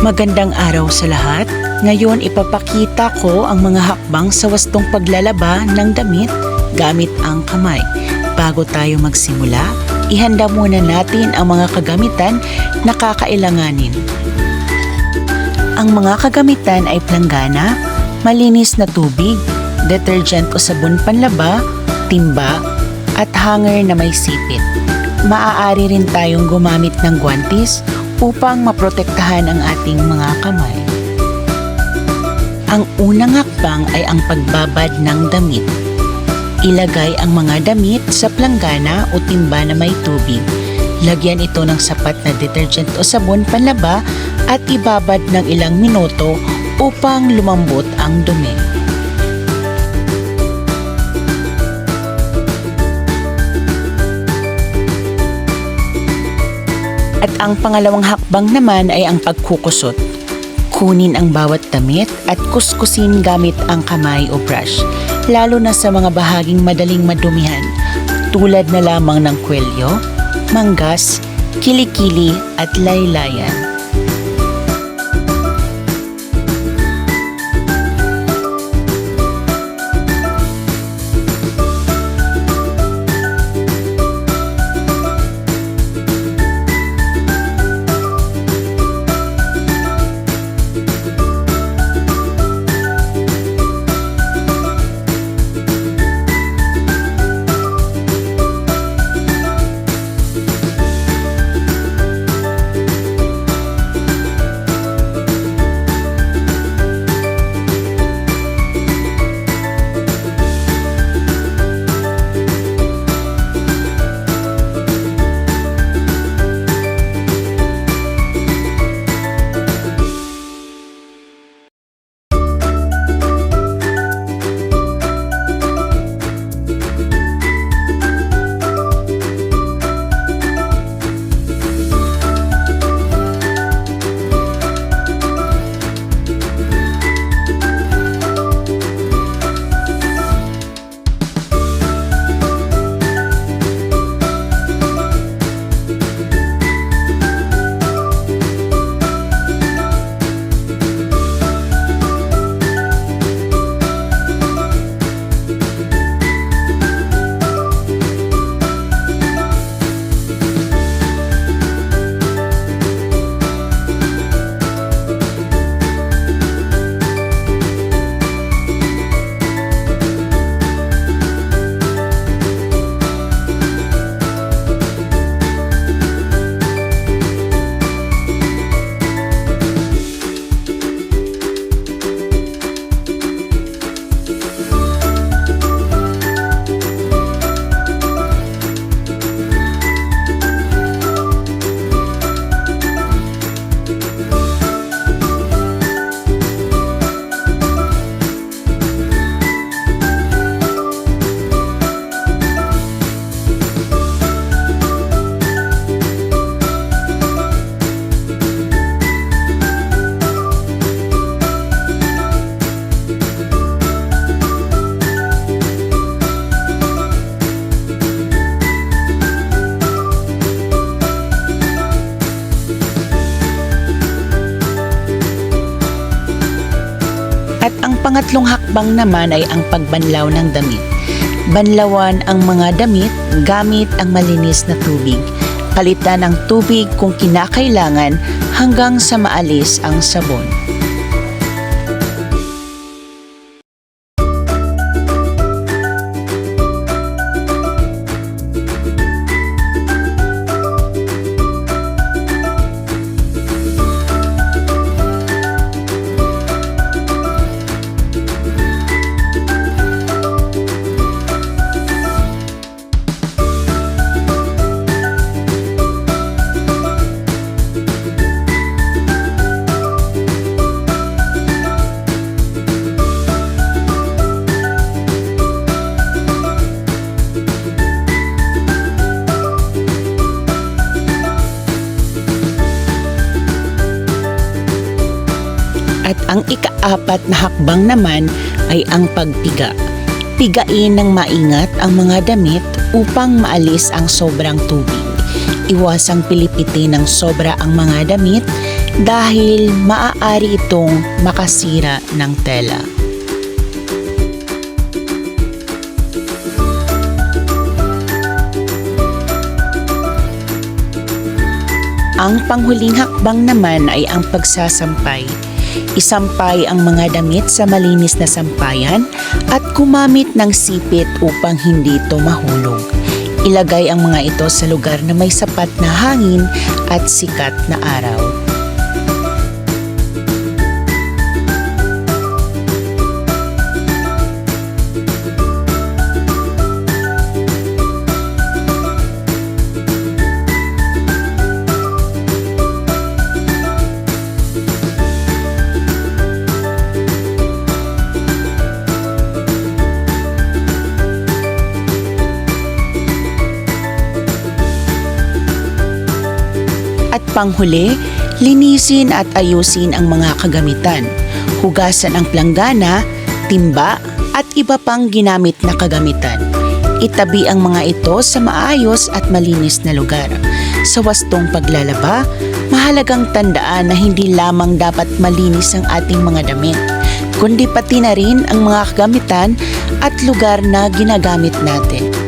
Magandang araw sa lahat. Ngayon ipapakita ko ang mga hakbang sa wastong paglalaba ng damit gamit ang kamay. Bago tayo magsimula, ihanda muna natin ang mga kagamitan na kakailanganin. Ang mga kagamitan ay planggana, malinis na tubig, detergent o sabon panlaba, timba, at hanger na may sipit. Maaari rin tayong gumamit ng guwantes upang maprotektahan ang ating mga kamay. Ang unang hakbang ay ang pagbabad ng damit. Ilagay ang mga damit sa planggana o timba na may tubig. Lagyan ito ng sapat na detergent o sabon panlaba at ibabad ng ilang minuto upang lumambot ang dumi. At ang pangalawang hakbang naman ay ang pagkukusot. Kunin ang bawat damit at kuskusin gamit ang kamay o brush, lalo na sa mga bahaging madaling madumihan, tulad na lamang ng kwelyo, manggas, kilikili at laylayan. At ang pangatlong hakbang naman ay ang pagbanlaw ng damit. Banlawan ang mga damit gamit ang malinis na tubig. Palitan ang tubig kung kinakailangan hanggang sa maalis ang sabon. At ang ika-apat na hakbang naman ay ang pagpiga. Pigain ng maingat ang mga damit upang maalis ang sobrang tubig. Iwasang pilipitin ng sobra ang mga damit dahil maaari itong makasira ng tela. Ang panghuling hakbang naman ay ang pagsasampay. Isampay ang mga damit sa malinis na sampayan at gumamit ng sipit upang hindi ito mahulog. Ilagay ang mga ito sa lugar na may sapat na hangin at sikat na araw. At panghuli, linisin at ayusin ang mga kagamitan. Hugasan ang planggana, timba at iba pang ginamit na kagamitan. Itabi ang mga ito sa maayos at malinis na lugar. Sa wastong paglalaba, mahalagang tandaan na hindi lamang dapat malinis ang ating mga damit, kundi pati na rin ang mga kagamitan at lugar na ginagamit natin.